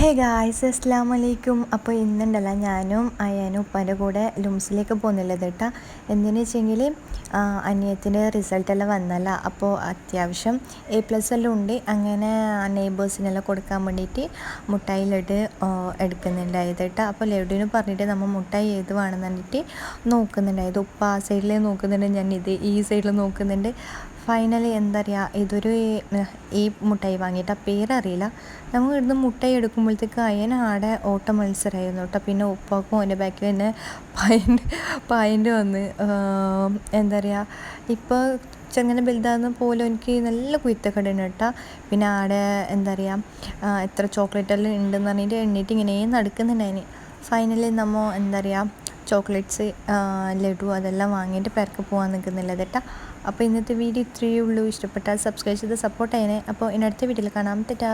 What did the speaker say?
Hey guys അസ്സലാമു അലൈക്കും. അപ്പോൾ ഇന്നുണ്ടല്ല ഞാനും അയ്യാനും ഉപ്പാൻ്റെ കൂടെ ലുംസിലേക്ക് പോകുന്നില്ലത് കേട്ടോ. എന്തിനു വെച്ചെങ്കിൽ അനിയത്തിൻ്റെ റിസൾട്ടെല്ലാം വന്നല്ല, അപ്പോൾ അത്യാവശ്യം A+ എല്ലാം ഉണ്ട്. അങ്ങനെ നെയ്ബേഴ്സിനെല്ലാം കൊടുക്കാൻ വേണ്ടിയിട്ട് മുട്ടായി ലഡു എടുക്കുന്നുണ്ടായത് കേട്ടോ. അപ്പോൾ ലഡുവിന് പറഞ്ഞിട്ട് നമ്മൾ മുട്ടായി ഏത് വേണമെന്ന് പറഞ്ഞിട്ട് നോക്കുന്നുണ്ടായത്. ഉപ്പ ആ സൈഡിൽ നോക്കുന്നുണ്ട്, ഞാൻ ഈ സൈഡിൽ നോക്കുന്നുണ്ട്. ഫൈനലി എന്താ പറയുക, ഇതൊരു ഈ മുട്ടായി വാങ്ങിയിട്ട് ആ പേരറിയില്ല. നമ്മൾ ഇവിടുന്ന് മുട്ടായി എടുക്കുമ്പോഴത്തേക്ക് അയ്യന് ആടെ ഓട്ട മത്സരമായിരുന്നു കേട്ടോ. പിന്നെ ഉപ്പാക്കും എൻ്റെ ബാക്കിൽ തന്നെ പായൻ്റെ വന്ന് എന്താ പറയുക, ഇപ്പോൾ ചെങ്ങനെ വലുതാകുന്ന പോലും എനിക്ക് നല്ല കുരുത്തക്കേടാണ് കേട്ടോ. പിന്നെ ആടെ എന്താ പറയുക, എത്ര ചോക്ലേറ്റെല്ലാം ഉണ്ടെന്ന് പറഞ്ഞിട്ട് എണ്ണീട്ട് ഇങ്ങനെ നടക്കുന്നുണ്ടായിന്. ഫൈനലി നമ്മൾ എന്താ പറയുക, ചോക്ലേറ്റ്സ് ലഡു അതെല്ലാം വാങ്ങിയിട്ട് പെരക്ക് പോകാൻ നിൽക്കുന്നില്ല കേട്ടോ. അപ്പോൾ ഇന്നത്തെ വീഡിയോ ഇത്രയേ ഉള്ളൂ. ഇഷ്ടപ്പെട്ടാൽ സബ്സ്ക്രൈബ് ചെയ്ത് സപ്പോർട്ട് ചെയ്യണേ. അപ്പോൾ ഇനി അടുത്ത വീഡിയോയിൽ കാണാം. ടാറ്റാ.